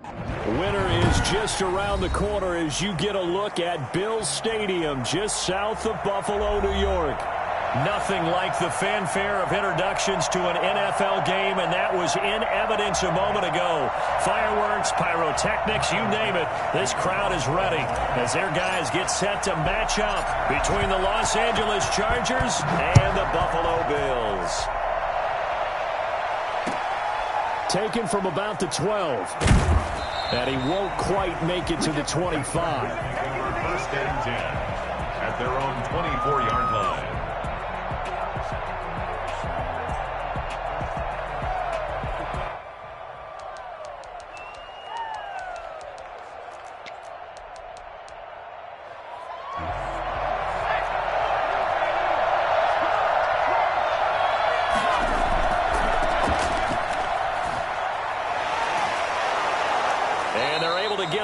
Winter is just around the corner as you get a look at Bills Stadium just south of Buffalo, New York. Nothing like the fanfare of introductions to an NFL game, and that was in evidence a moment ago. Fireworks, pyrotechnics, you name it. This crowd is ready as their guys get set to match up between the Los Angeles Chargers and the Buffalo Bills. Taken from about the 12. And he won't quite make it to the 25. First and 10 at their own 24-yard line.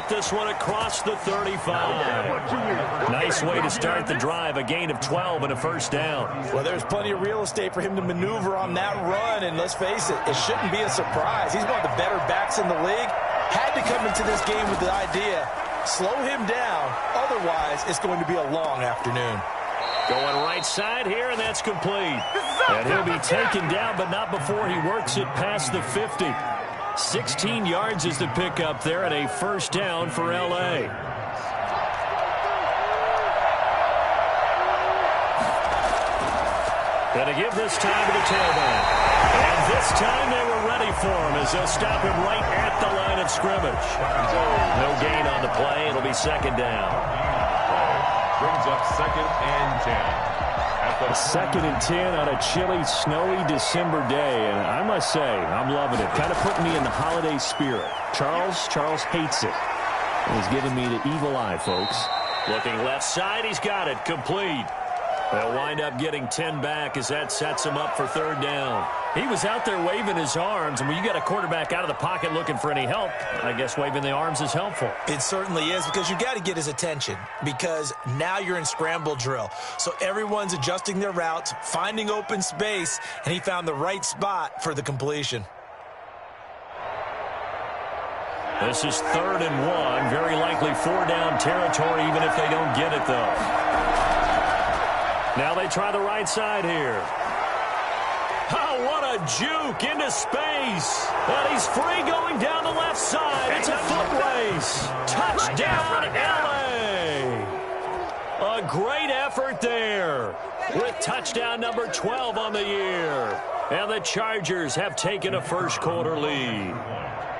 This one across the 35. Nice way to start the drive. A gain of 12 and a first down. Well, there's plenty of real estate for him to maneuver on that run, and let's face it, it shouldn't be a surprise. He's one of the better backs in the league. Had to come into this game with the idea, slow him down, otherwise it's going to be a long afternoon. Going right side here, and that's complete. And he'll be taken down, but not before he works it past the 50. 16 yards is the pickup there, and a first down for L.A. Gonna give this time to the tailback. And this time they were ready for him as they'll stop him right at the line of scrimmage. No gain on the play. It'll be second down. Brings up second and 10. Second and 10 on a chilly, snowy December day, and I must say, I'm loving it. Kind of putting me in the holiday spirit. Charles hates it. He's giving me the evil eye, folks. Looking left side, he's got it. Complete. They'll wind up getting 10 back as that sets him up for third down. He was out there waving his arms, and when you got a quarterback out of the pocket looking for any help, I guess waving the arms is helpful. It certainly is, because you got to get his attention, because now you're in scramble drill. So everyone's adjusting their routes, finding open space, and he found the right spot for the completion. This is 3rd and 1, very likely 4-down territory, even if they don't get it, though. Now they try the right side here. Oh, what a juke into space. And he's free going down the left side. It's a foot race. Touchdown, L.A. A great effort there with touchdown number 12 on the year. And the Chargers have taken a first-quarter lead.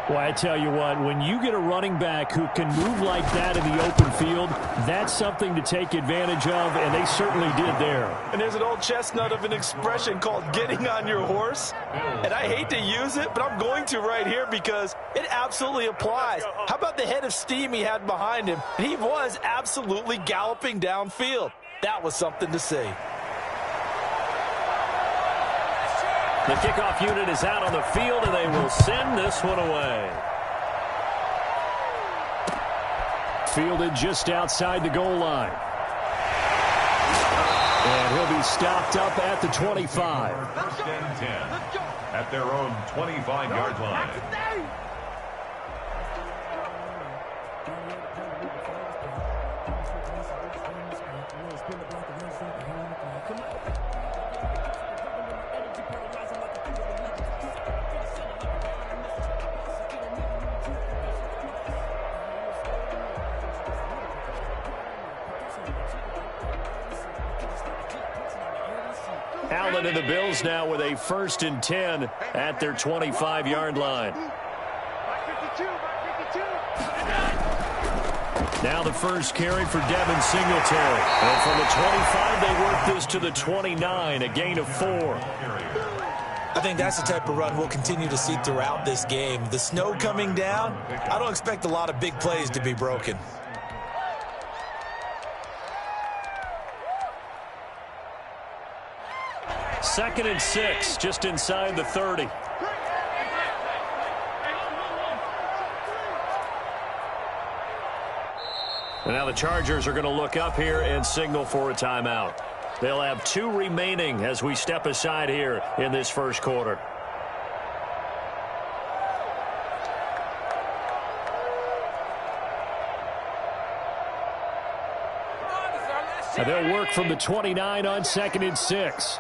Well, I tell you what, when you get a running back who can move like that in the open field, that's something to take advantage of, and they certainly did there. And there's an old chestnut of an expression called getting on your horse. And I hate to use it, but I'm going to right here because it absolutely applies. How about the head of steam he had behind him? And he was absolutely galloping downfield. That was something to see. The kickoff unit is out on the field, and they will send this one away. Fielded just outside the goal line. And he'll be stopped up at the 25. First and 10 at their own 25-yard line. Allen and the Bills now with a 1st and 10 at their 25-yard line. Now the first carry for Devin Singletary. And from the 25, they work this to the 29, a gain of 4. I think that's the type of run we'll continue to see throughout this game. The snow coming down, I don't expect a lot of big plays to be broken. Second and 6, just inside the 30. And now the Chargers are going to look up here and signal for a timeout. They'll have 2 remaining as we step aside here in this first quarter. And they'll work from the 29 on 2nd and 6.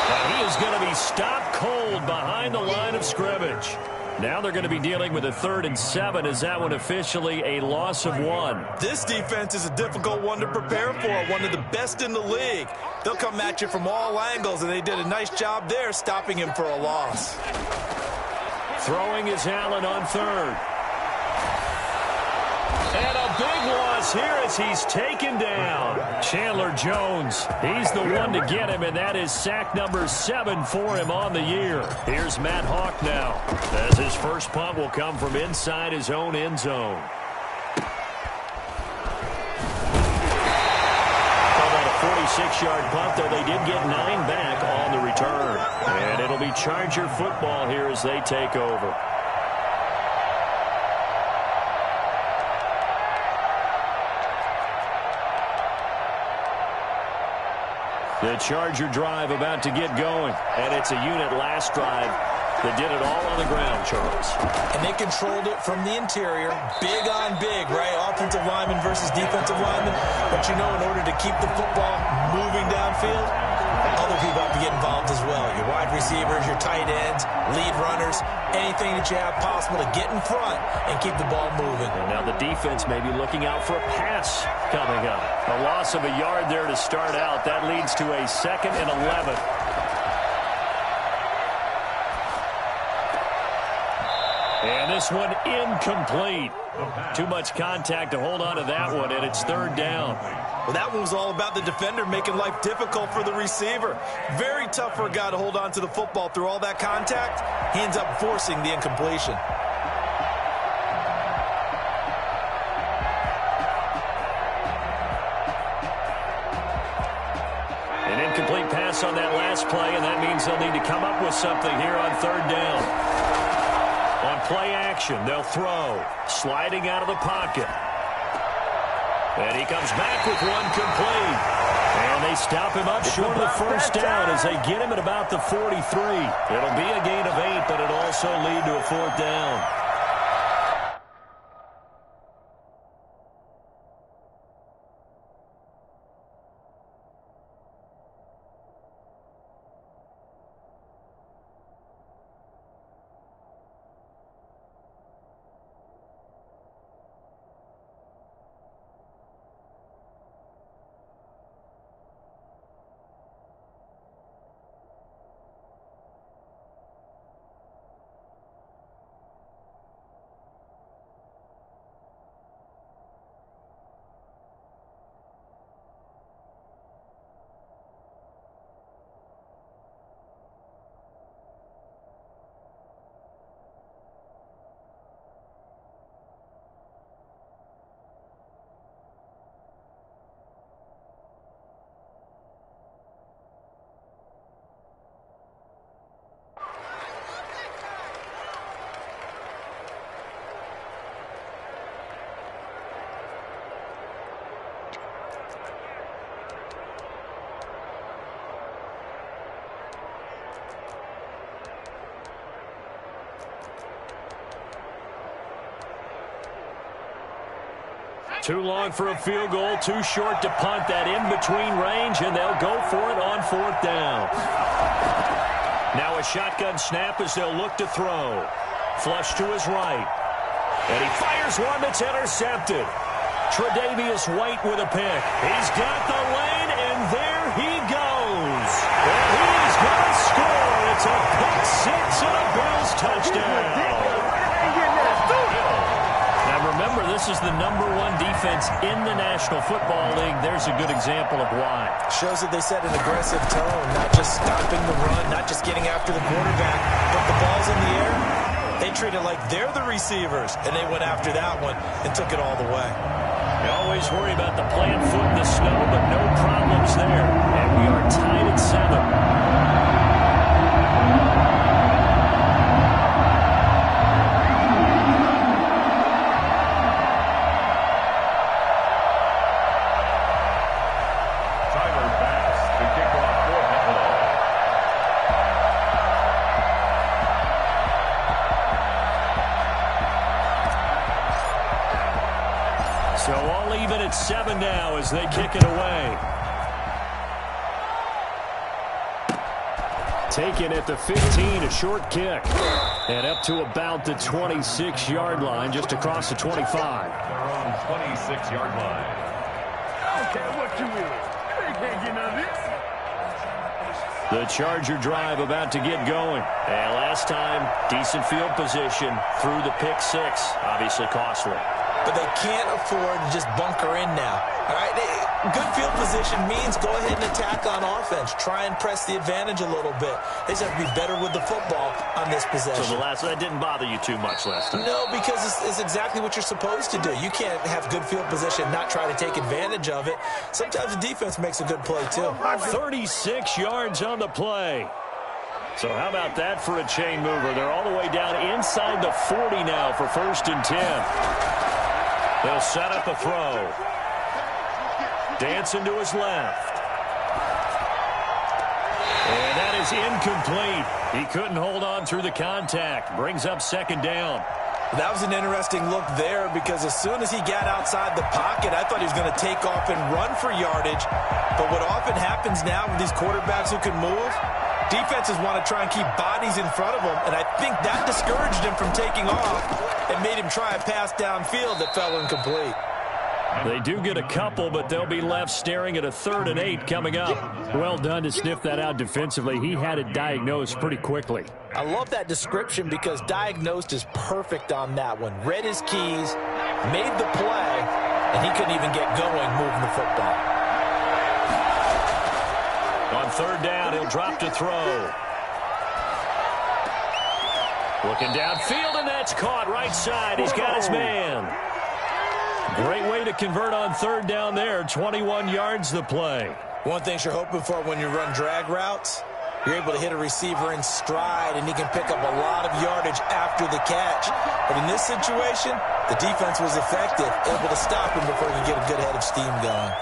And he is going to be stopped cold behind the line of scrimmage. Now they're going to be dealing with a 3rd and 7. Is that one officially a loss of 1? This defense is a difficult one to prepare for, one of the best in the league. They'll come at you from all angles, and they did a nice job there stopping him for a loss. Throwing is Allen on 3rd. And a big loss here as he's taken down. Chandler Jones, he's the one to get him, and that is sack number 7 for him on the year. Here's Matt Hawk now, as his first punt will come from inside his own end zone. How about a 46-yard punt, though they did get 9 back on the return. And it'll be Charger football here as they take over. The Charger drive about to get going. And it's a unit last drive that did it all on the ground, Charles. And they controlled it from the interior. Big on big, right? Offensive lineman versus defensive lineman. But you know, in order to keep the football moving downfield, other people have to get involved as well. Your wide receivers, your tight ends, lead runners, anything that you have possible to get in front and keep the ball moving. And now the defense may be looking out for a pass coming up. A loss of a yard there to start out. That leads to a 2nd and 11. And this one incomplete. Too much contact to hold on to that one, and it's 3rd down. Well, that one was all about the defender making life difficult for the receiver. Very tough for a guy to hold on to the football through all that contact. He ends up forcing the incompletion. An incomplete pass on that last play, and that means they'll need to come up with something here on 3rd down. On play action, they'll throw. Sliding out of the pocket. And he comes back with one complete. And they stop him up short of the 1st down as they get him at about the 43. It'll be a gain of 8, but it'll also lead to a 4th down. Too long for a field goal, too short to punt. That in-between range, and they'll go for it on 4th down. Now a shotgun snap as they'll look to throw. Flush to his right. And he fires one that's intercepted. Tre'Davious White with a pick. He's got the lane, and there he goes. And he's going to score. It's a pick 6 and a Bills touchdown. Remember, this is the #1 defense in the National Football League. There's a good example of why. Shows that they set an aggressive tone, not just stopping the run, not just getting after the quarterback, but the ball's in the air. They treat it like they're the receivers, and they went after that one and took it all the way. You always worry about the plant foot in the snow, but no problems there. And we are tied at 7. and 7 now as they kick it away. Taken at the 15, a short kick. And up to about the 26-yard line, just across the 25. Their own 26-yard line. I don't care what you is. You can't get none of this. The Charger drive about to get going. And last time, decent field position through the pick six. Obviously costly. But they can't afford to just bunker in now. All right, good field position means go ahead and attack on offense. Try and press the advantage a little bit. They just have to be better with the football on this possession. So that didn't bother you too much last time? No, because it's exactly what you're supposed to do. You can't have good field position and not try to take advantage of it. Sometimes the defense makes a good play, too. 36 yards on the play. So how about that for a chain mover? They're all the way down inside the 40 now for 1st and 10. They'll set up a throw. Dancing to his left. And that is incomplete. He couldn't hold on through the contact. Brings up 2nd down. That was an interesting look there because as soon as he got outside the pocket, I thought he was going to take off and run for yardage. But what often happens now with these quarterbacks who can move, defenses want to try and keep bodies in front of them, and I think that discouraged him from taking off and made him try a pass downfield that fell incomplete. They do get a couple, but they'll be left staring at a 3rd and 8 coming up. Well done to sniff that out defensively. He had it diagnosed pretty quickly. I love that description because diagnosed is perfect on that one. Read his keys, made the play, and he couldn't even get going moving the football. On 3rd down, he'll drop to throw. Looking downfield, and that's caught right side. He's got his man. Great way to convert on 3rd down there. 21 yards the play. One thing you're hoping for when you run drag routes, you're able to hit a receiver in stride, and he can pick up a lot of yardage after the catch. But in this situation, the defense was effective, able to stop him before he could get a good head of steam going.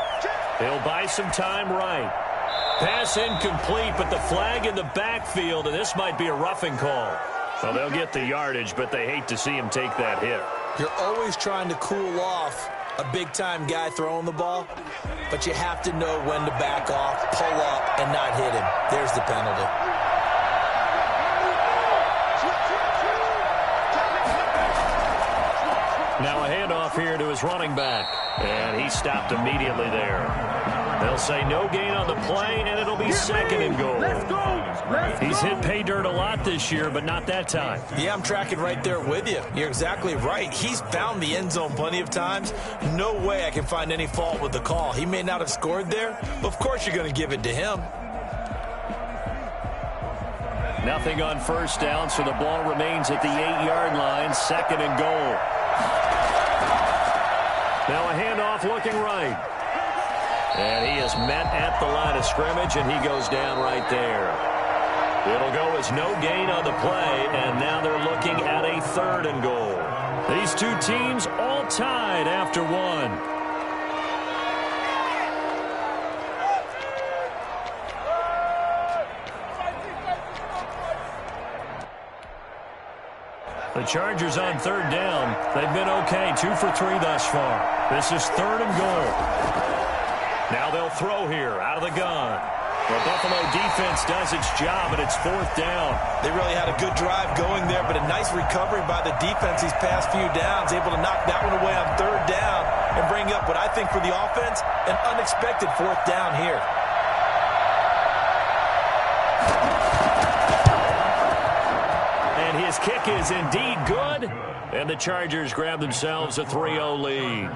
He'll buy some time right. Pass incomplete, but the flag in the backfield, and this might be a roughing call. Well, they'll get the yardage, but they hate to see him take that hit. You're always trying to cool off a big-time guy throwing the ball, but you have to know when to back off, pull up, and not hit him. There's the penalty. Now a handoff here to his running back, and he stopped immediately there. They'll say no gain on the play, and it'll be 2nd and goal. Let's go. He's hit pay dirt a lot this year, but not that time. Yeah, I'm tracking right there with you. You're exactly right. He's found the end zone plenty of times. No way I can find any fault with the call. He may not have scored there, but of course you're going to give it to him. Nothing on 1st down, so the ball remains at the 8-yard line, 2nd and goal. Now a handoff looking right. And he is met at the line of scrimmage, and he goes down right there. It'll go as no gain on the play, and now they're looking at a 3rd and goal. These two teams all tied after one. The Chargers on 3rd down. They've been okay, 2 for 3 thus far. This is 3rd and goal. Now they'll throw here out of the gun. The Buffalo defense does its job, and it's 4th down. They really had a good drive going there, but a nice recovery by the defense these past few downs, able to knock that one away on 3rd down and bring up what I think for the offense, an unexpected 4th down here. And his kick is indeed good, and the Chargers grab themselves a 3-0 lead.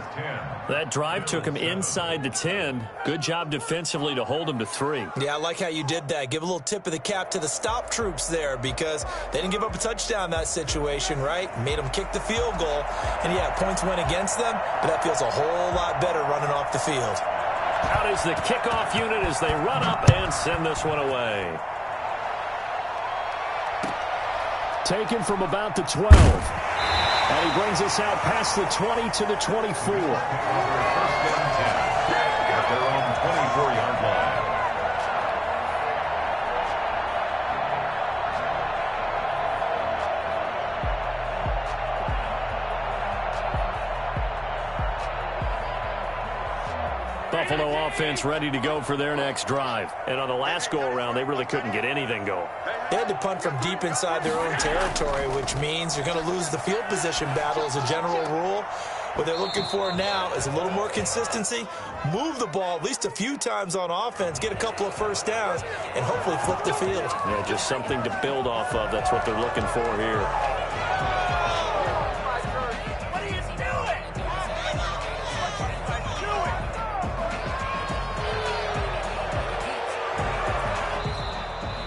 That drive took him inside the 10. Good job defensively to hold him to 3. Yeah, I like how you did that. Give a little tip of the cap to the stop troops there because they didn't give up a touchdown in that situation, right? Made them kick the field goal. And, yeah, points went against them, but that feels a whole lot better running off the field. Out is the kickoff unit as they run up and send this one away. Taken from about the 12. And he brings us out past the 20 to the 24. At their own 24-yard line. Buffalo offense ready to go for their next drive. And on the last go-around, they really couldn't get anything going. They had to punt from deep inside their own territory, which means you're going to lose the field position battle as a general rule. What they're looking for now is a little more consistency, move the ball at least a few times on offense, get a couple of first downs, and hopefully flip the field. Yeah, just something to build off of. That's what they're looking for here.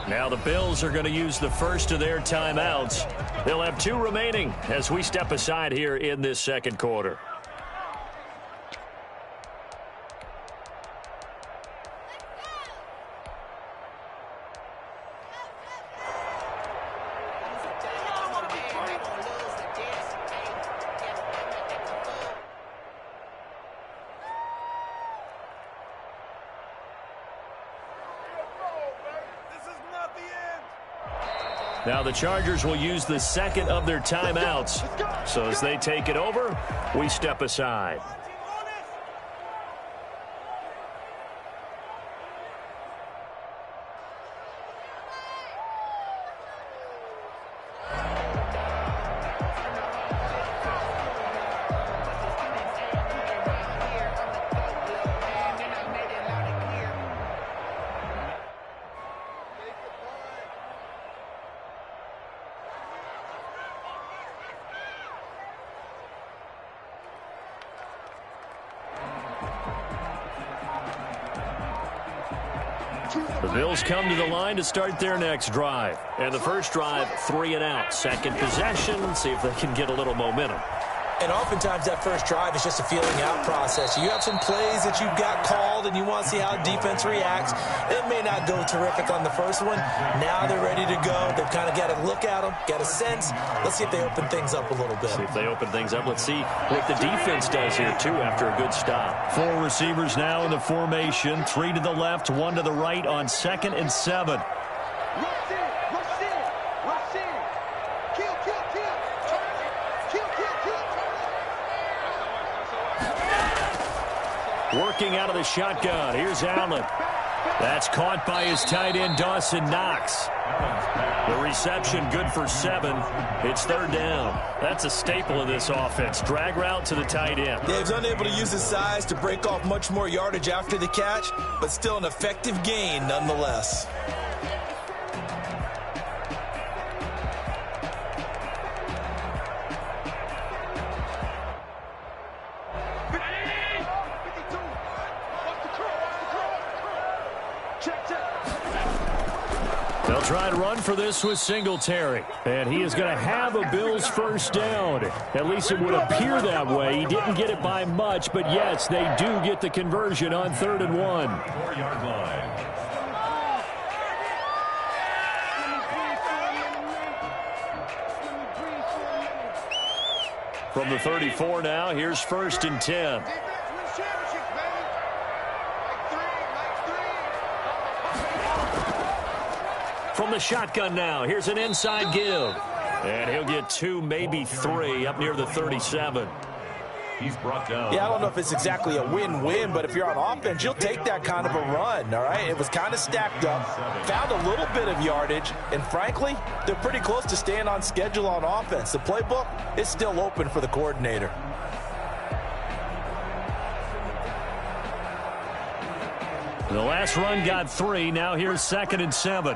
Now the Bills are going to use the first of their timeouts. They'll have 2 remaining as we step aside here in this second quarter. Now the Chargers will use the second of their timeouts. So as they take it over, we step aside. The Bills come to the line to start their next drive. And the first drive, 3 and out. Second possession, see if they can get a little momentum. And oftentimes that first drive is just a feeling out process. You have some plays that you've got called and you want to see how defense reacts. It may not go terrific on the first one. Now they're ready to go. They've kind of got to look at them, got a sense. Let's see if they open things up a little bit. See if they open things up. Let's see what the defense does here, too, after a good stop. 4 receivers now in the formation. 3 to the left, 1 to the right on 2nd and 7. Working out of the shotgun. Here's Allen. That's caught by his tight end, Dawson Knox. The reception good for 7. It's 3rd down. That's a staple of this offense. Drag route to the tight end. Yeah, he's unable to use his size to break off much more yardage after the catch, but still an effective gain nonetheless. They'll try to run for this with Singletary. And he is going to have a Bills first down. At least it would appear that way. He didn't get it by much, but yes, they do get the conversion on 3rd and 1. 4-yard line. From the 34 now, here's 1st and 10. From the shotgun now, here's an inside give. And he'll get 2, maybe 3, up near the 37. He's brought down. Yeah, I don't know if it's exactly a win-win, but if you're on offense, you'll take that kind of a run, all right? It was kind of stacked up, found a little bit of yardage, and frankly, they're pretty close to staying on schedule on offense. The playbook is still open for the coordinator. The last run got 3. Now here's 2nd and 7.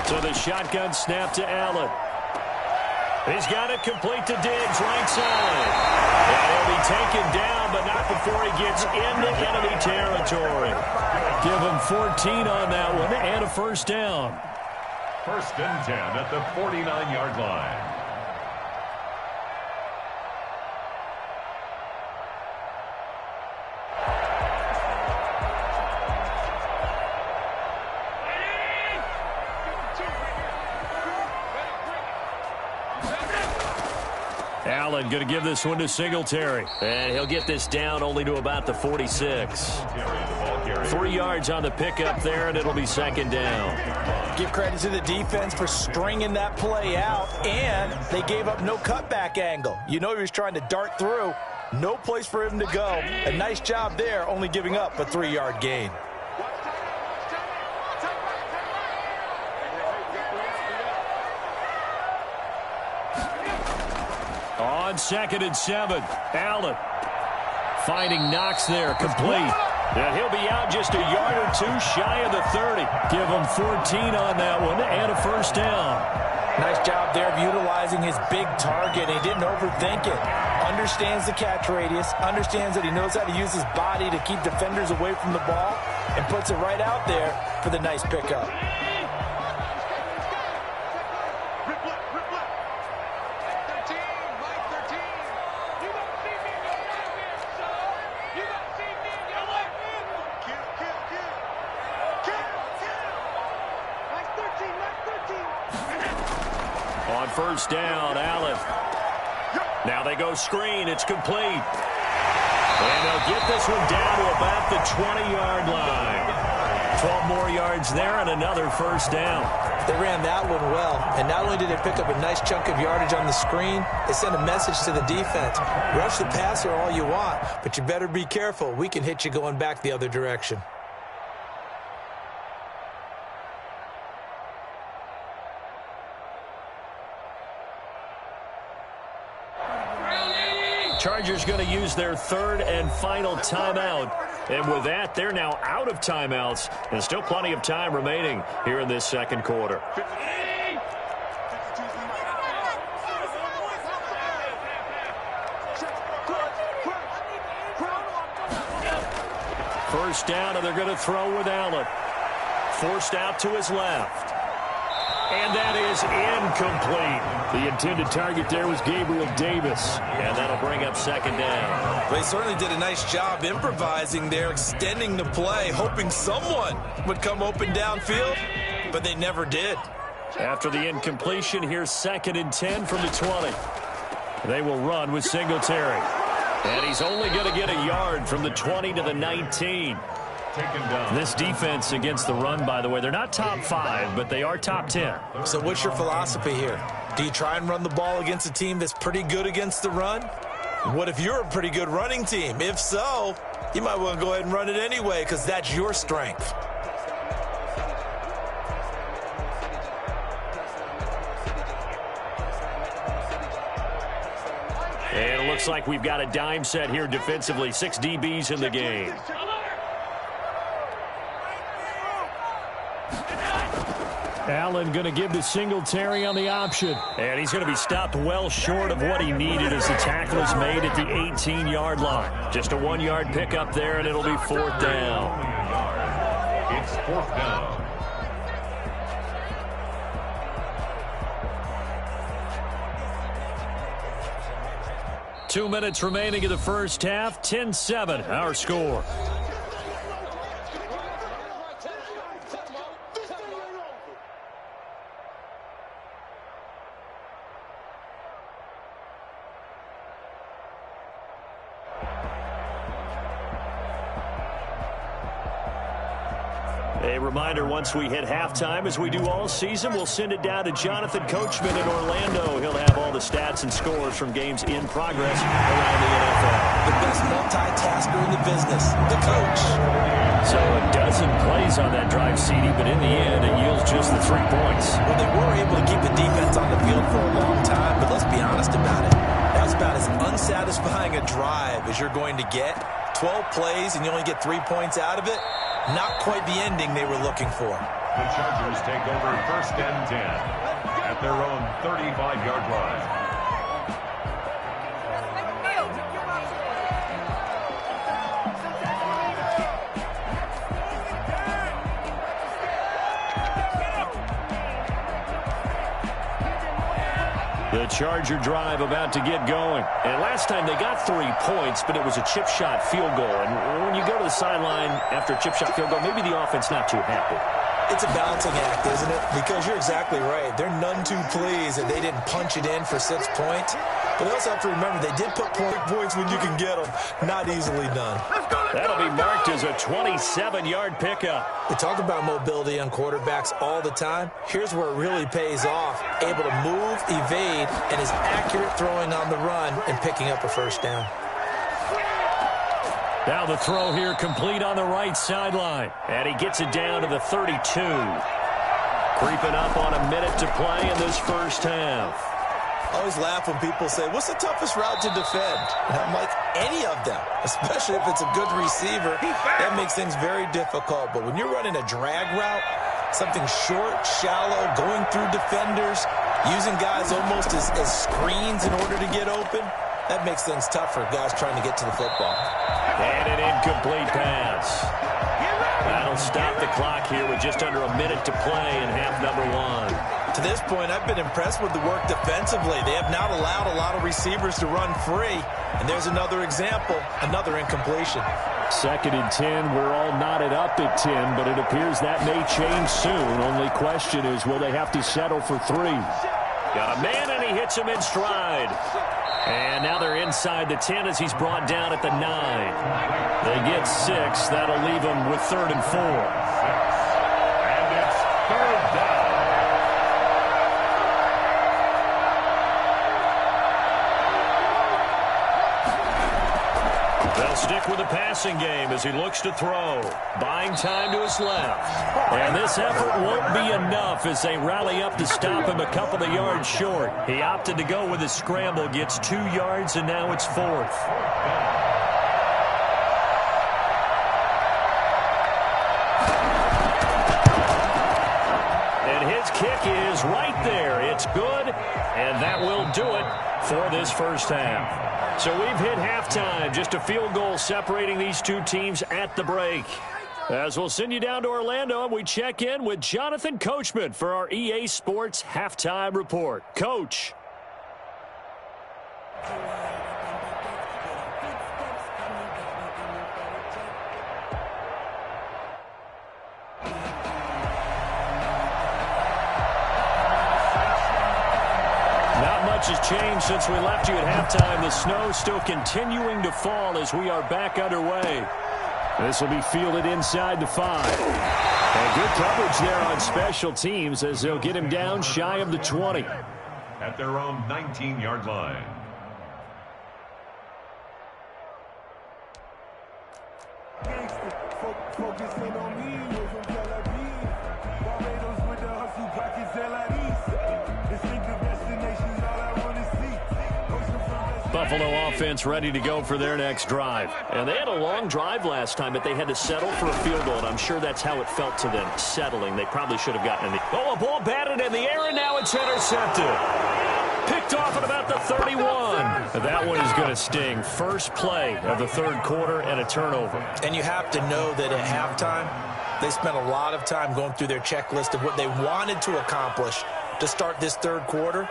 So the shotgun snap to Allen. He's got it complete to Diggs, right side. And he'll be taken down, but not before he gets into enemy territory. Give him 14 on that one and a first down. 1st and 10 at the 49-yard line. Allen going to give this one to Singletary. And he'll get this down only to about the 46. 3 yards on the pickup there, and it'll be 2nd down. Give credit to the defense for stringing that play out, and they gave up no cutback angle. You know he was trying to dart through. No place for him to go. A nice job there, only giving up a 3-yard gain. On 2nd and 7, Allen finding Knox there, complete. And he'll be out just a yard or two shy of the 30. Give him 14 on that one and a first down. Nice job there of utilizing his big target. He didn't overthink it. Understands the catch radius, understands that he knows how to use his body to keep defenders away from the ball, and puts it right out there for the nice pickup. On first down, Allen. Now they go screen. It's complete. And they'll get this one down to about the 20-yard line. 12 more yards there and another first down. They ran that one well. And not only did they pick up a nice chunk of yardage on the screen, they sent a message to the defense. Rush the passer all you want, but you better be careful. We can hit you going back the other direction. Chargers going to use their 3rd and final timeout. And with that, they're now out of timeouts. And still plenty of time remaining here in this second quarter. First down, and they're going to throw with Allen. Forced out to his left. And that is incomplete. The intended target there was Gabriel Davis. And that'll bring up second down. They certainly did a nice job improvising there, extending the play, hoping someone would come open downfield, but they never did. After the incompletion, here's 2nd and 10 from the 20. They will run with Singletary. And he's only going to get a yard from the 20 to the 19. This defense against the run, by the way, they're not top 5, but they are top 10. So what's your philosophy here? Do you try and run the ball against a team that's pretty good against the run? What if you're a pretty good running team? If so, you might want to go ahead and run it anyway because that's your strength. And it looks like we've got a dime set here defensively. 6 DBs in the game. Allen going to give to Singletary on the option. And he's going to be stopped well short of what he needed as the tackle is made at the 18-yard line. Just a 1-yard pickup there, and it'll be 4th down. It's 4th down. Two minutes remaining in the first half. 10-7, our score. A reminder, once we hit halftime, as we do all season, we'll send it down to Jonathan Coachman in Orlando. He'll have all the stats and scores from games in progress around the NFL. The best multitasker in the business, the coach. So a dozen plays on that drive, CD, but in the end, it yields just the 3 points. Well, they were able to keep the defense on the field for a long time, but let's be honest about it. That was about as unsatisfying a drive as you're going to get. 12 plays and you only get 3 points out of it. Not quite the ending they were looking for. The Chargers take over 1st and 10 at their own 35-yard line. The Charger drive about to get going. And last time they got 3 points, but it was a chip shot field goal. And when you go to the sideline after a chip shot field goal, maybe the offense not too happy. It's a balancing act, isn't it? Because you're exactly right. They're none too pleased that they didn't punch it in for 6 points. But we also have to remember they did put points when you can get them. Not easily done. That'll be marked as a 27-yard pickup. We talk about mobility on quarterbacks all the time. Here's where it really pays off. Able to move, evade, and is accurate throwing on the run and picking up a first down. Now the throw here complete on the right sideline. And he gets it down to the 32. Creeping up on a minute to play in this first half. I always laugh when people say, what's the toughest route to defend? And I'm like, any of them, especially if it's a good receiver. That makes things very difficult. But when you're running a drag route, something short, shallow, going through defenders, using guys almost as screens in order to get open, that makes things tough for guys trying to get to the football. And an incomplete pass. That'll stop the clock here with just under a minute to play in half number one. To this point, I've been impressed with the work defensively. They have not allowed a lot of receivers to run free. And there's another example, another incompletion. 2nd and 10, we're all knotted up at 10, but it appears that may change soon. Only question is, will they have to settle for 3? Got a man, and he hits him in stride. And now they're inside the 10 as he's brought down at the 9. They get 6. That'll leave them with 3rd and 4. And it's 3rd down. They'll stick with the passing game as he looks to throw. Buying time to his left. And this effort won't be enough as they rally up to stop him a couple of yards short. He opted to go with his scramble, gets 2 yards, and now it's 4th. And his kick is right there. It's good, and that will do it for this first half. So we've hit halftime, just a field goal separating these two teams at the break. As we'll send you down to Orlando, and we check in with Jonathan Coachman for our EA Sports Halftime Report. Coach. Has changed since we left you at halftime. The snow still continuing to fall as we are back underway. This will be fielded inside the 5. And good coverage there on special teams as they'll get him down shy of the 20. At their own 19-yard line. Focusing on me, from Tel Aviv. Barbados with the hustle, pockets distinctive destinations, all I want to see. Buffalo offense ready to go for their next drive. And they had a long drive last time, but they had to settle for a field goal, and I'm sure that's how it felt to them, settling. They probably should have gotten it. Oh, a ball batted in the air, and now it's intercepted. Picked off at about the 31. That one is going to sting. First play of the third quarter and a turnover. And you have to know that at halftime, they spent a lot of time going through their checklist of what they wanted to accomplish to start this third quarter.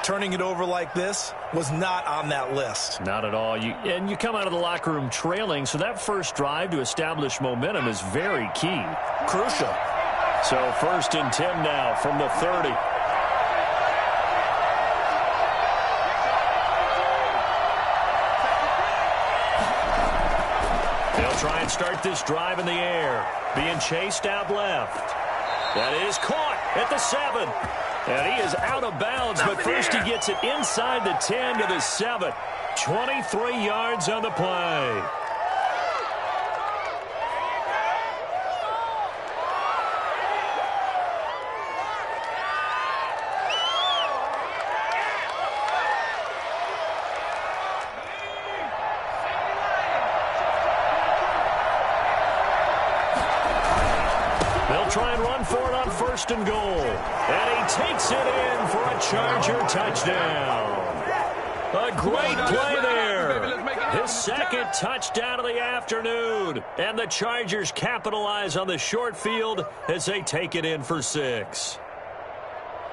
Turning it over like this was not on that list. Not at all. And you come out of the locker room trailing, so that first drive to establish momentum is very key. Crucial. So 1st and 10 now from the 30. They'll try and start this drive in the air. Being chased out left. That is caught at the 7. And he is out of bounds, but first he gets it inside the 10 to the 7. 23 yards on the play. Try and run for it on 1st and goal. And he takes it in for a Charger touchdown. A great play there. His second touchdown of the afternoon. And the Chargers capitalize on the short field as they take it in for 6.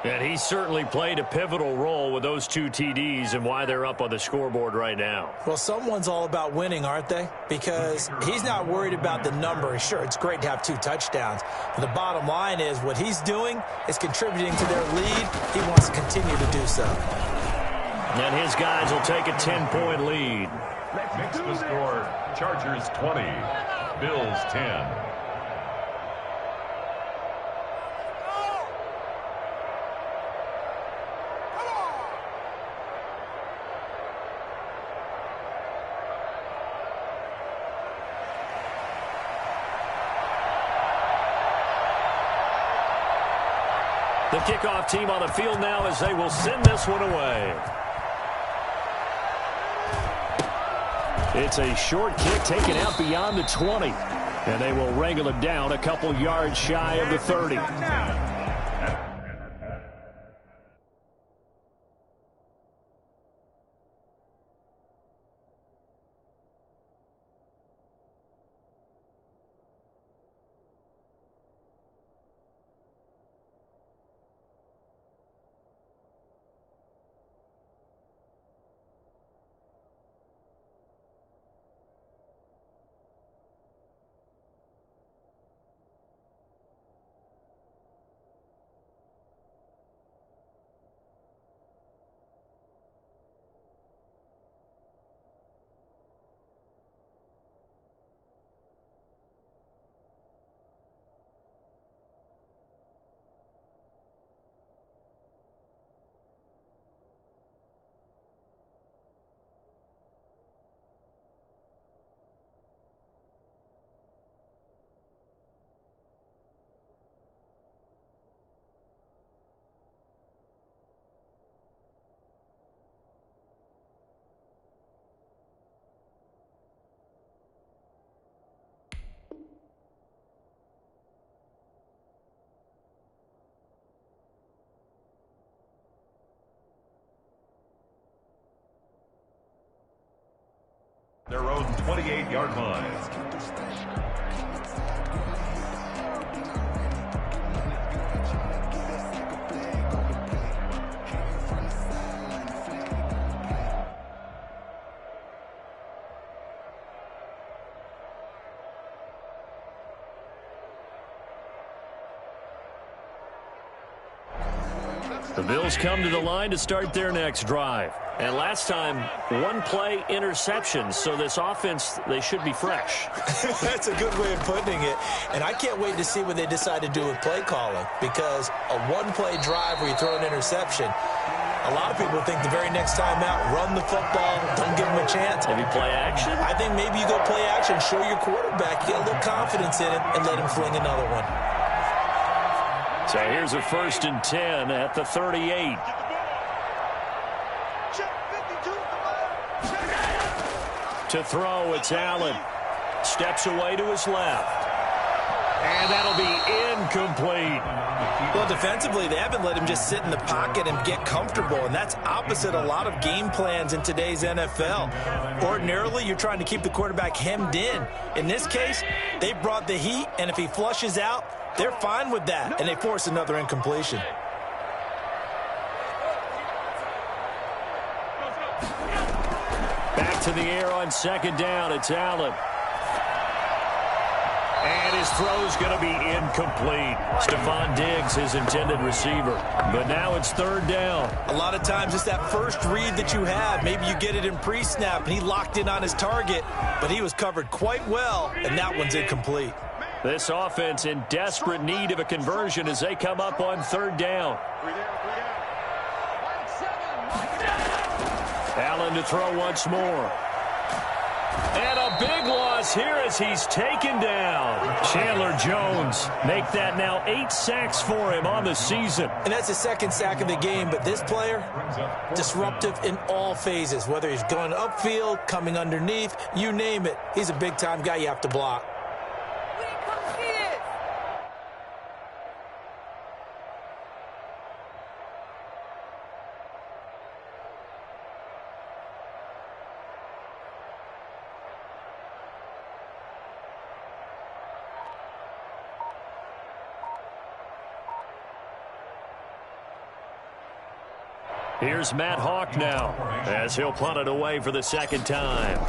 And he certainly played a pivotal role with those 2 TDs and why they're up on the scoreboard right now. Well, someone's all about winning, aren't they? Because he's not worried about the number. Sure, it's great to have 2 touchdowns. But the bottom line is what he's doing is contributing to their lead. He wants to continue to do so. And his guys will take a 10-point lead. Makes the score Chargers 20, Bills 10. The kickoff team on the field now as they will send this one away. It's a short kick taken out beyond the 20. And they will wrangle it down a couple yards shy of the 30. Their own 28-yard line. The Bills come to the line to start their next drive. And last time, one-play interception. So this offense, they should be fresh. That's a good way of putting it. And I can't wait to see what they decide to do with play calling. Because a one-play drive where you throw an interception, a lot of people think the very next time out, run the football, don't give them a chance. Maybe play action? I think maybe you go play action, show your quarterback, get a little confidence in it, and let him fling another one. So here's a 1st and 10 at the 38. To throw, it's Allen. Steps away to his left. And that'll be incomplete. Well, defensively, they haven't let him just sit in the pocket and get comfortable, and that's opposite a lot of game plans in today's NFL. Ordinarily, you're trying to keep the quarterback hemmed in. In this case, they brought the heat, and if he flushes out, they're fine with that, and they force another incompletion. Back to the air on 2nd down. It's Allen. And his throw's going to be incomplete. Stephon Diggs, his intended receiver. But now it's 3rd down. A lot of times it's that first read that you have. Maybe you get it in pre-snap, and he locked in on his target, but he was covered quite well, and that one's incomplete. This offense in desperate need of a conversion as they come up on 3rd down. Allen to throw once more. And a big loss here as he's taken down. Chandler Jones make that now 8 sacks for him on the season. And that's the 2nd sack of the game, but this player, disruptive in all phases, whether he's going upfield, coming underneath, you name it. He's a big-time guy you have to block. Here's Matt Hawk now as he'll punt it away for the 2nd time.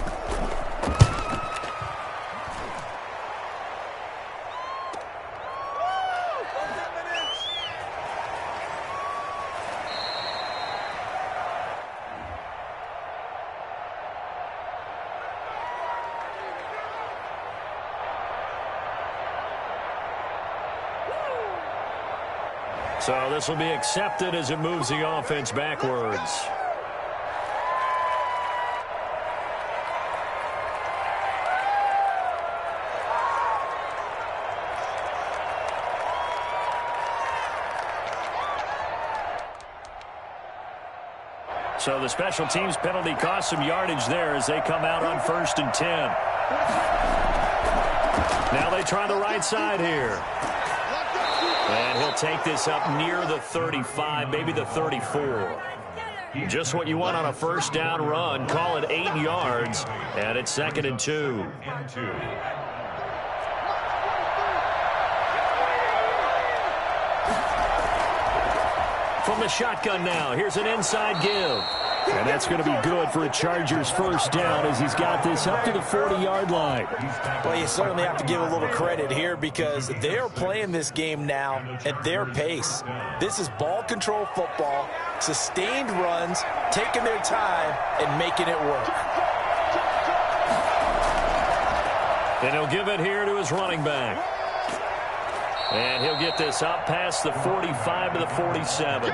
So this will be accepted as it moves the offense backwards. So the special teams penalty cost some yardage there as they come out on 1st and 10. Now they try the right side here. And he'll take this up near the 35, maybe the 34. Just what you want on a first down run. Call it 8 yards, and it's 2nd and 2. From the shotgun now, here's an inside give. And that's going to be good for a Chargers first down as he's got this up to the 40-yard line. Well, you certainly have to give a little credit here because they're playing this game now at their pace. This is ball control football, sustained runs, taking their time, and making it work. And he'll give it here to his running back. And he'll get this up past the 45 to the 47.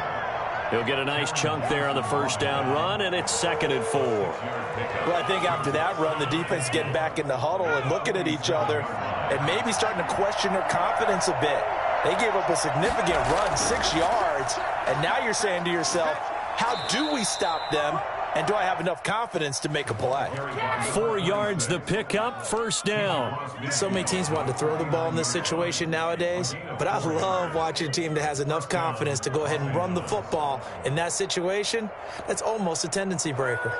He'll get a nice chunk there on the first down run, and it's 2nd and 4. Well, I think after that run, the defense is getting back in the huddle and looking at each other and maybe starting to question their confidence a bit. They gave up a significant run, 6 yards, and now you're saying to yourself, how do we stop them? And do I have enough confidence to make a play? 4 yards the pickup, first down. So many teams want to throw the ball in this situation nowadays, but I love watching a team that has enough confidence to go ahead and run the football. In that situation, that's almost a tendency breaker.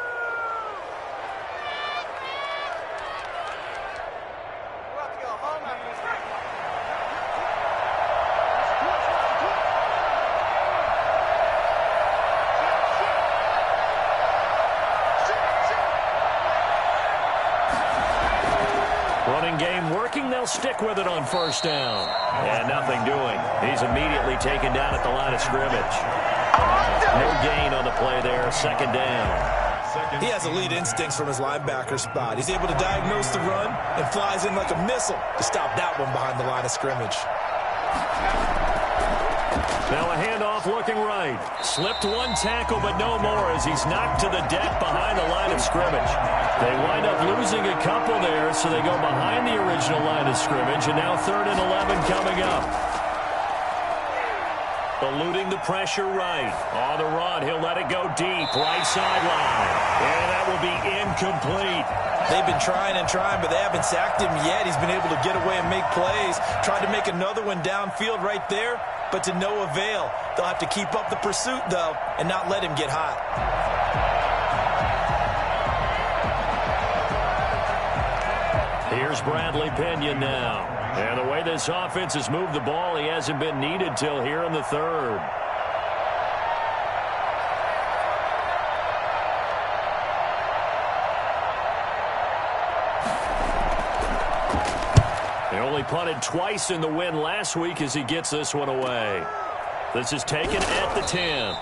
Stick with it on first down. And nothing doing. He's immediately taken down at the line of scrimmage. No gain on the play there. 2nd down. He has elite instincts from his linebacker spot. He's able to diagnose the run and flies in like a missile to stop that one behind the line of scrimmage. Now a handoff looking right. Slipped one tackle, but no more as he's knocked to the deck behind the line of scrimmage. They wind up losing a couple there, so they go behind the original line of scrimmage, and now 3rd and 11 coming up. Eluding the pressure right. On the run, he'll let it go deep. Right sideline. And that will be incomplete. They've been trying and trying, but they haven't sacked him yet. He's been able to get away and make plays. Tried to make another one downfield right there, but to no avail. They'll have to keep up the pursuit, though, and not let him get hot. Here's Bradley Pinion now. And the way this offense has moved the ball, he hasn't been needed till here in the 3rd. They only punted twice in the win last week as he gets this one away. This is taken at the 10.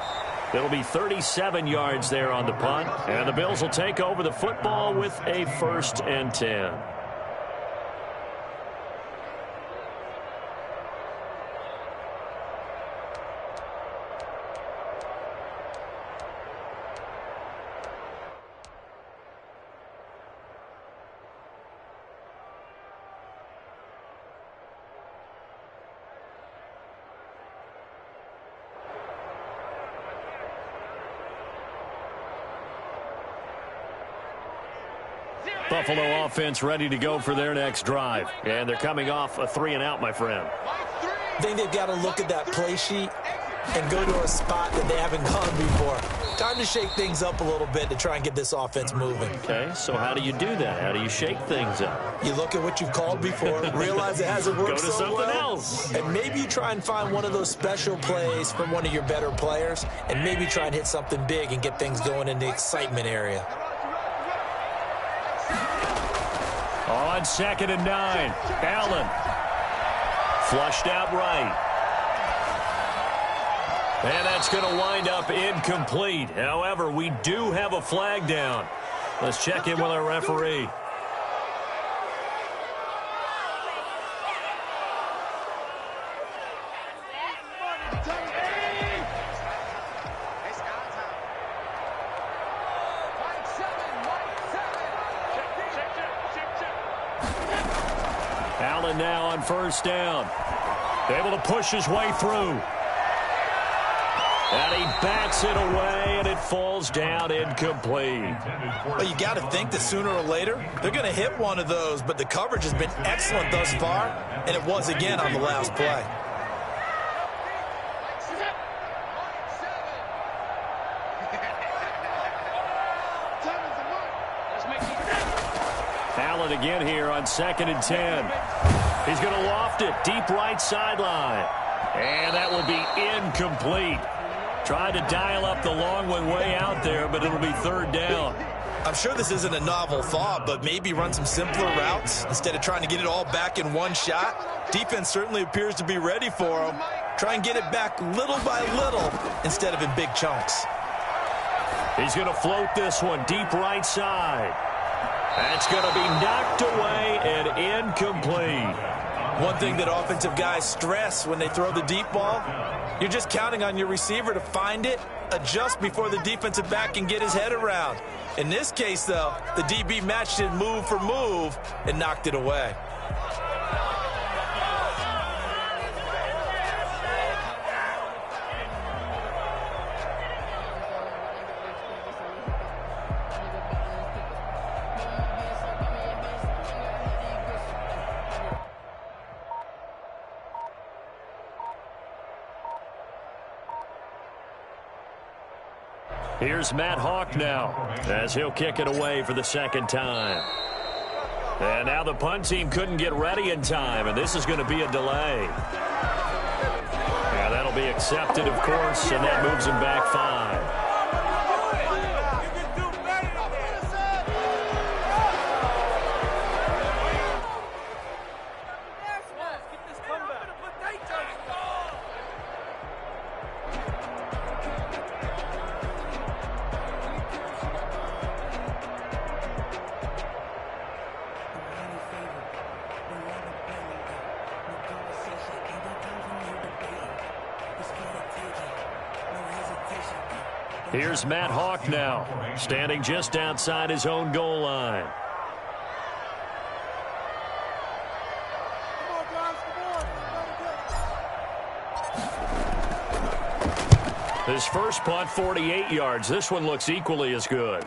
It'll be 37 yards there on the punt. And the Bills will take over the football with a 1st and 10. Buffalo offense ready to go for their next drive. And they're coming off a 3-and-out, my friend. I think they've got to look at that play sheet and go to a spot that they haven't gone before. Time to shake things up a little bit to try and get this offense moving. Okay, so how do you do that? How do you shake things up? You look at what you've called before, realize it hasn't worked Go to so something well, else. and maybe you try and find one of those special plays from one of your better players, and maybe try and hit something big and get things going in the excitement area. On 2nd and 9, Allen. Flushed out right. And that's going to wind up incomplete. However, we do have a flag down. Let's check in with our referee. Allen now on first down. Able to push his way through. And he bats it away, and it falls down incomplete. Well, you got to think that sooner or later, they're going to hit one of those, but the coverage has been excellent thus far, and it was again on the last play. Allen again here on 2nd and 10. He's going to loft it deep right sideline. And that will be incomplete. Tried to dial up the long one way out there, but it'll be 3rd down. I'm sure this isn't a novel thought, but maybe run some simpler routes instead of trying to get it all back in one shot. Defense certainly appears to be ready for him. Try and get it back little by little instead of in big chunks. He's going to float this one deep right side. That's going to be knocked away and incomplete. One thing that offensive guys stress when they throw the deep ball, you're just counting on your receiver to find it, adjust before the defensive back can get his head around. In this case, though, the DB matched it move for move and knocked it away. Here's Matt Hawk now as he'll kick it away for the 2nd time. And now the punt team couldn't get ready in time, and this is going to be a delay. Yeah, that'll be accepted, of course, and that moves him back 5. Here's Matt Hawk now, standing just outside his own goal line. His first punt, 48 yards. This one looks equally as good.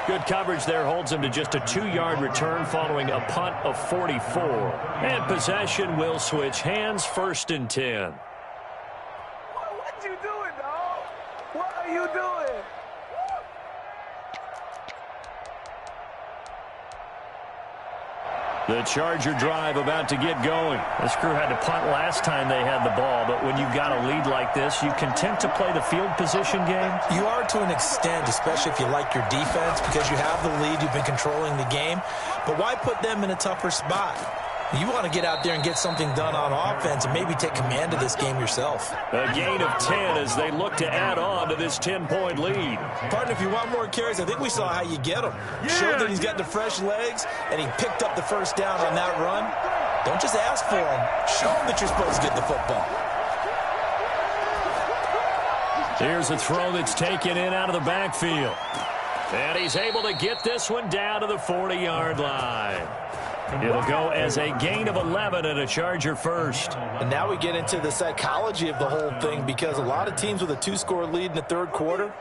Good coverage there holds him to just a 2-yard return following a punt of 44. And possession will switch hands, 1st and 10. What you doing, dog? What are you doing? The Charger drive about to get going. This crew had to punt last time they had the ball, but when you've got a lead like this, you content to play the field position game? You are to an extent, especially if you like your defense, because you have the lead, you've been controlling the game. But why put them in a tougher spot? You want to get out there and get something done on offense and maybe take command of this game yourself. A gain of 10 as they look to add on to this 10-point lead. Partner, if you want more carries, I think we saw how you get him. Showed that he's got the fresh legs, and he picked up the first down on that run. Don't just ask for him. Show him that you're supposed to get the football. Here's a throw that's taken in out of the backfield. And he's able to get this one down to the 40-yard line. It'll go as a gain of 11 and a Charger first. And now we get into the psychology of the whole thing, because a lot of teams with a 2-score lead in the third quarter,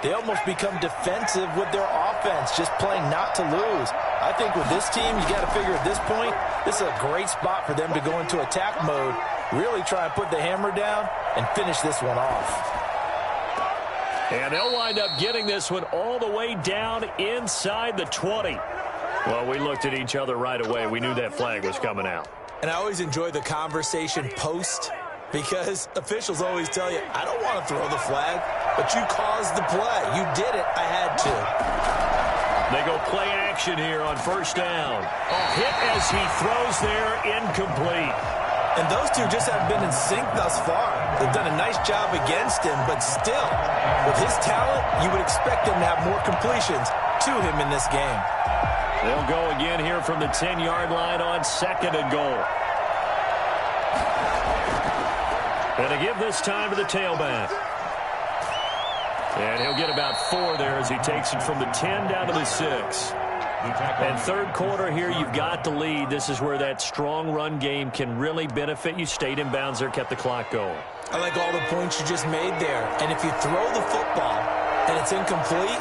they almost become defensive with their offense, just playing not to lose. I think with this team, you got to figure at this point, this is a great spot for them to go into attack mode, really try and put the hammer down and finish this one off. And they'll wind up getting this one all the way down inside the 20. Well, we looked at each other right away. We knew that flag was coming out. And I always enjoy the conversation post, because officials always tell you, I don't want to throw the flag, but you caused the play. You did it. I had to. They go play action here on first down. Hit as he throws there, incomplete. And those two just haven't been in sync thus far. They've done a nice job against him, but still, with his talent, you would expect them to have more completions to him in this game. They'll go again here from the 10-yard line on 2nd and goal. And to give this time to the tailback. And he'll get about 4 there as he takes it from the 10 down to the 6. And third quarter here, you've got the lead. This is where that strong run game can really benefit you. Stayed in bounds there, kept the clock going. I like all the points you just made there. And if you throw the football and it's incomplete,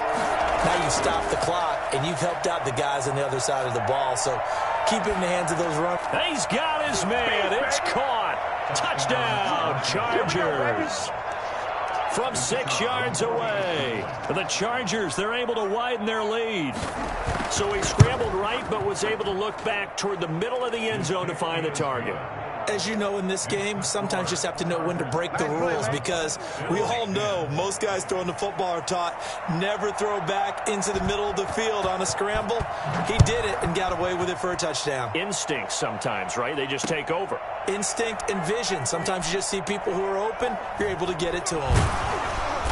now you stop the clock, and you've helped out the guys on the other side of the ball. So keep it in the hands of those runners. He's got his man. It's caught. Touchdown, Chargers. From 6 yards away. The Chargers, they're able to widen their lead. So he scrambled right, but was able to look back toward the middle of the end zone to find the target. As you know, in this game, sometimes you just have to know when to break the rules, because we all know most guys throwing the football are taught never throw back into the middle of the field on a scramble. He did it and got away with it for a touchdown. Instinct sometimes, right? They just take over. Instinct and vision. Sometimes you just see people who are open, you're able to get it to them.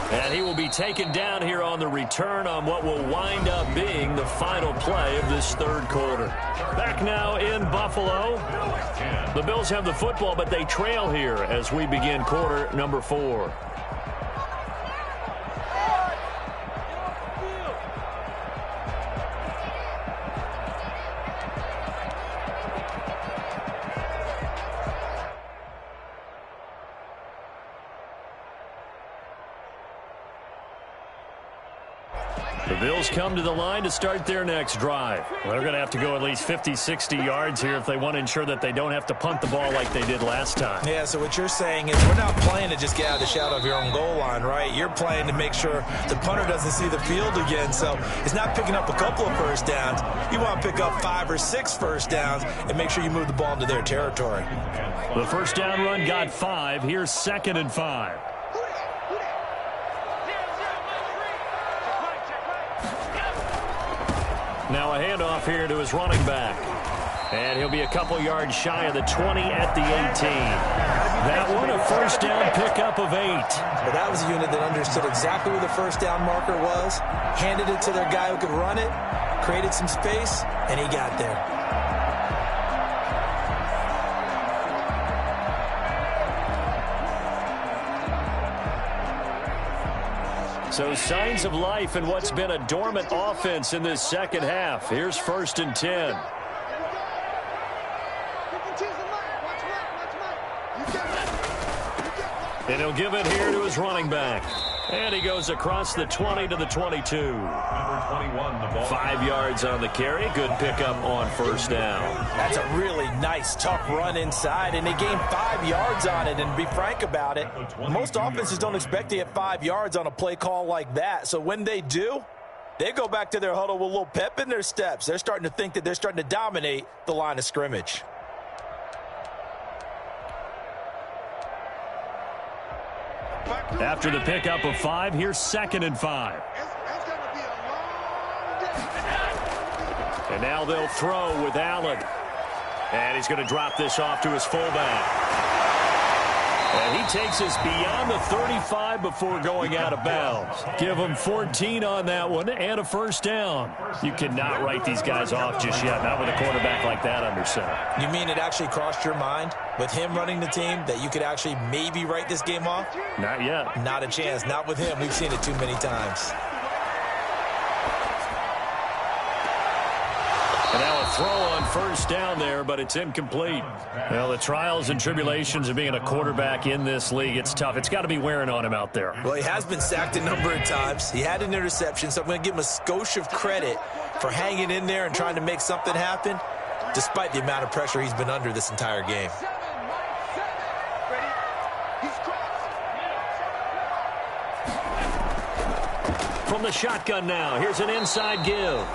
And he will be taken down here on the return on what will wind up being the final play of this third quarter. Back now in Buffalo. The Bills have the football, but they trail here as we begin quarter number 4. The Bills come to the line to start their next drive. Well, they're going to have to go at least 50, 60 yards here if they want to ensure that they don't have to punt the ball like they did last time. Yeah, so what you're saying is we're not playing to just get out of the shadow of your own goal line, right? You're playing to make sure the punter doesn't see the field again. So it's not picking up a couple of first downs. You want to pick up 5 or 6 first downs and make sure you move the ball into their territory. The first down run got 5. Here's 2nd and 5. Now a handoff here to his running back. And he'll be a couple yards shy of the 20 at the 18. That one, a first down pickup of 8. But that was a unit that understood exactly where the first down marker was, handed it to their guy who could run it, created some space, and he got there. So signs of life in what's been a dormant offense in this second half. Here's 1st and 10. And he'll give it here to his running back. And he goes across the 20 to the 22. Number 21, the ball. 5 yards on the carry. Good pickup on first down. That's a really nice, tough run inside, and they gained 5 yards on it. And to be frank about it, most offenses don't expect to get 5 yards on a play call like that. So when they do, they go back to their huddle with a little pep in their steps. They're starting to think that they're starting to dominate the line of scrimmage. After the pickup of 5, here's 2nd and 5. And now they'll throw with Allen. And he's going to drop this off to his fullback. And he takes us beyond the 35 before going out of bounds. Give him 14 on that one and a first down. You cannot write these guys off just yet, not with a quarterback like that under center. You mean it actually crossed your mind with him running the team that you could actually maybe write this game off? Not yet. Not a chance. Not with him. We've seen it too many times. And now a throw on first down there, but it's incomplete. Well, the trials and tribulations of being a quarterback in this league, it's tough. It's got to be wearing on him out there. Well, he has been sacked a number of times. He had an interception, so I'm going to give him a skosh of credit for hanging in there and trying to make something happen, despite the amount of pressure he's been under this entire game. From the shotgun now, here's an inside give.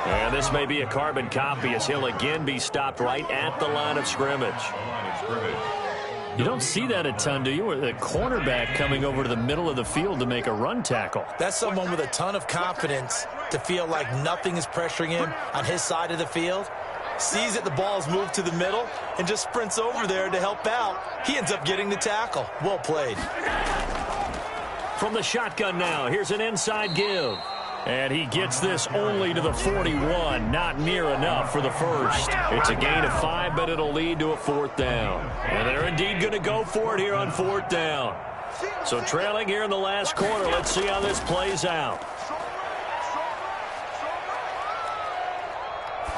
And this may be a carbon copy as he'll again be stopped right at the line of scrimmage. You don't see that a ton, do you? A cornerback coming over to the middle of the field to make a run tackle. That's someone with a ton of confidence to feel like nothing is pressuring him on his side of the field. Sees that the ball is moved to the middle and just sprints over there to help out. He ends up getting the tackle. Well played. From the shotgun now, here's an inside give. And he gets this only to the 41, not near enough for the first. It's a gain of 5, but it'll lead to a 4th down. And they're indeed going to go for it here on 4th down. So trailing here in the last quarter, let's see how this plays out.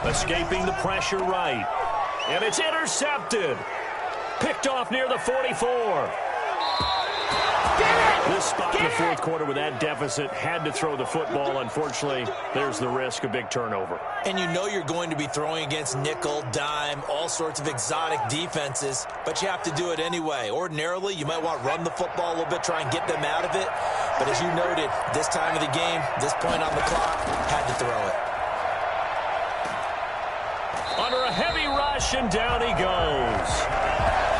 Escaping the pressure right. And it's intercepted. Picked off near the 44. This spot in the fourth quarter with that deficit had to throw the football. Unfortunately, there's the risk of big turnover. And you know you're going to be throwing against nickel, dime, all sorts of exotic defenses, but you have to do it anyway. Ordinarily, you might want to run the football a little bit, try and get them out of it. But as you noted, this time of the game, this point on the clock, had to throw it. Under a heavy rush, and down he goes.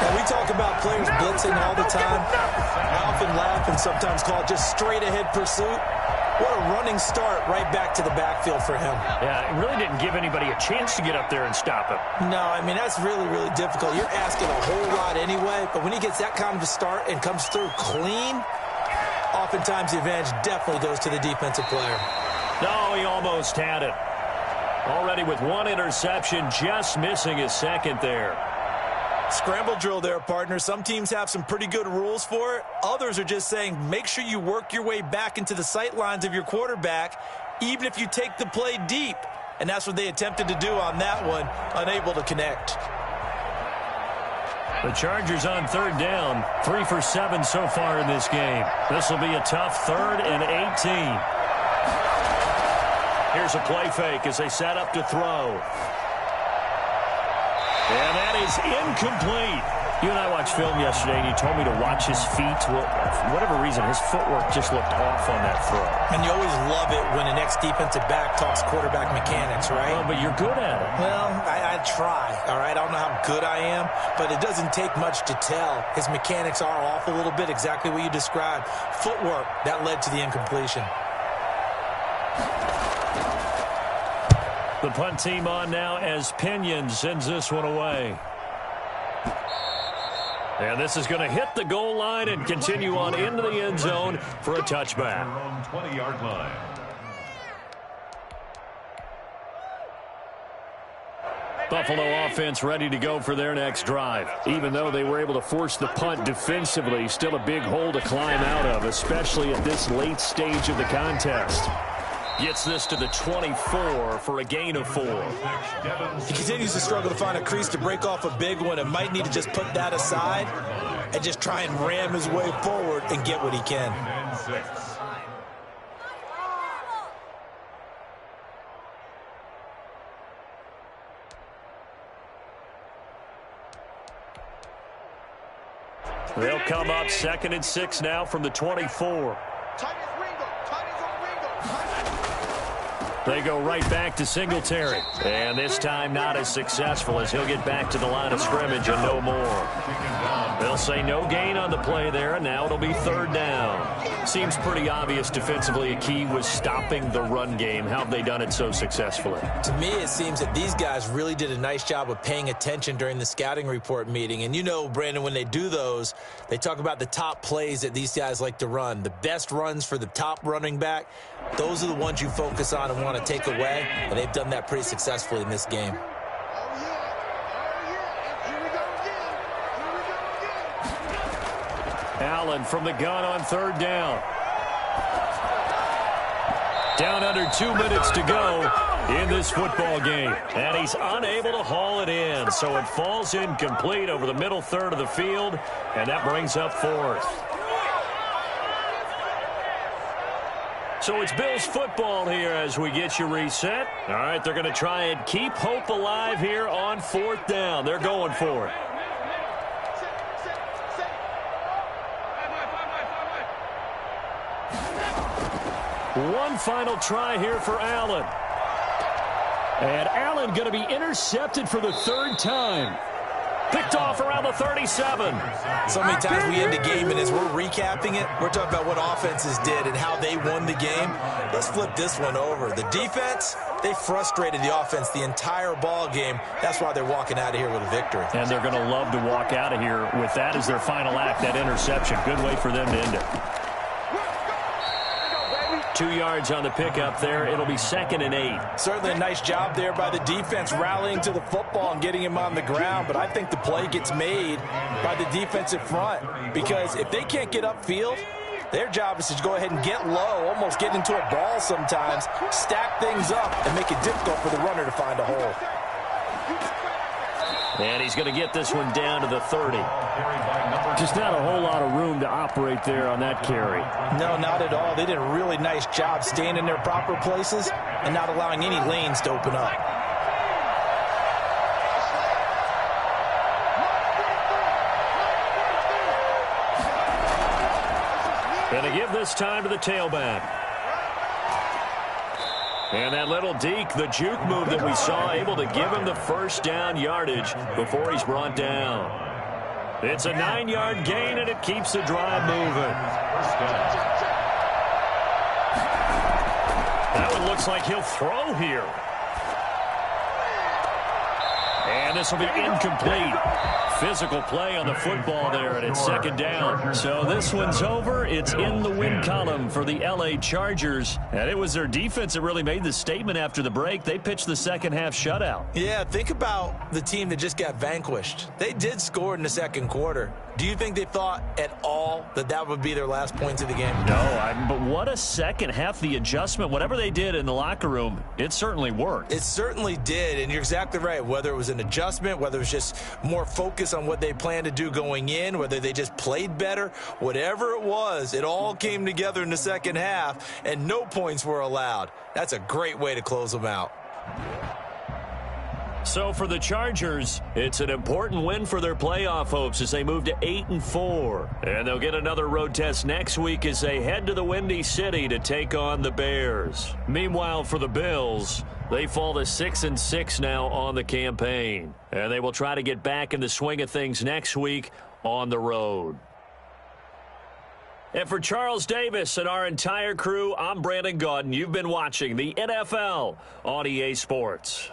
And we talk about players blitzing all the time. I often laugh and sometimes call it just straight-ahead pursuit. What a running start right back to the backfield for him. Yeah, it really didn't give anybody a chance to get up there and stop him. No, I mean, that's really, really difficult. You're asking a whole lot anyway, but when he gets that kind of a start and comes through clean, oftentimes the advantage definitely goes to the defensive player. No, he almost had it. Already with one interception, just missing his second there. Scramble drill there, partner. Some teams have some pretty good rules for it. Others are just saying make sure you work your way back into the sight lines of your quarterback, even if you take the play deep. And that's what they attempted to do on that one, unable to connect. The Chargers on third down, 3 for 7 so far in this game. This will be a tough 3rd and 18. Here's a play fake as they set up to throw. And that is incomplete. You and I watched film yesterday, and you told me to watch his feet. Well, for whatever reason, his footwork just looked off on that throw. And you always love it when an ex-defensive back talks quarterback mechanics, right? Well, but you're good at it. Well, I try, all right? I don't know how good I am, but it doesn't take much to tell. His mechanics are off a little bit, exactly what you described. Footwork, that led to the incompletion. The punt team on now as Pinion sends this one away. And this is going to hit the goal line and continue on into the end zone for a touchback. 20-yard line. Buffalo offense ready to go for their next drive. Even though they were able to force the punt defensively, still a big hole to climb out of, especially at this late stage of the contest. Gets this to the 24 for a gain of 4. He continues to struggle to find a crease to break off a big one and might need to just put that aside and just try and ram his way forward and get what he can. They'll come up 2nd and 6 now from the 24. They go right back to Singletary. And this time not as successful as he'll get back to the line of scrimmage and no more. They'll say no gain on the play there, and now it'll be 3rd down. Seems pretty obvious defensively a key was stopping the run game. How have they done it so successfully? To me, it seems that these guys really did a nice job of paying attention during the scouting report meeting. And you know, Brandon, when they do those, they talk about the top plays that these guys like to run. The best runs for the top running back, those are the ones you focus on and want to take away. And they've done that pretty successfully in this game. Allen from the gun on 3rd down. Down under 2 minutes to go in this football game. And he's unable to haul it in. So it falls incomplete over the middle third of the field. And that brings up 4th. So it's Bills football here as we get you reset. All right, they're going to try and keep hope alive here on 4th down. They're going for it. One final try here for Allen. And Allen going to be intercepted for the 3rd time. Picked off around the 37. So many times we end the game, and as we're recapping it, we're talking about what offenses did and how they won the game. Let's flip this one over. The defense, they frustrated the offense the entire ball game. That's why they're walking out of here with a victory. And they're going to love to walk out of here with that as their final act, that interception. Good way for them to end it. 2 yards on the pickup there. It'll be 2nd and 8. Certainly a nice job there by the defense rallying to the football and getting him on the ground. But I think the play gets made by the defensive front, because if they can't get upfield, Their job is to go ahead and get low, almost get into a ball sometimes, stack things up, and make it difficult for the runner to find a hole. And he's going to get this one down to the 30. Just not a whole lot of room to operate there on that carry. No, not at all. They did a really nice job staying in their proper places and not allowing any lanes to open up. Going to give this time to the tailback. And that little deke, the juke move that we saw, able to give him the first down yardage before he's brought down. It's a 9-yard gain, and it keeps the drive moving. That one looks like he'll throw here. And this will be incomplete. Physical play on the football there, and it's second down. So this one's over. It's in the win column for the L.A. Chargers. And it was their defense that really made the statement after the break. They pitched the second-half shutout. Yeah, think about the team that just got vanquished. They did score in the second quarter. Do you think they thought at all that that would be their last points of the game? No, but what a second half. The adjustment, whatever they did in the locker room, it certainly worked. It certainly did, and you're exactly right. Whether it was an adjustment, whether it was just more focus on what they planned to do going in, whether they just played better, whatever it was, it all came together in the second half, and no points were allowed. That's a great way to close them out. So for the Chargers, it's an important win for their playoff hopes as they move to 8-4. And they'll get another road test next week as they head to the Windy City to take on the Bears. Meanwhile, for the Bills, they fall to 6-6 now on the campaign. And they will try to get back in the swing of things next week on the road. And for Charles Davis and our entire crew, I'm Brandon Gaudin. You've been watching the NFL on EA Sports.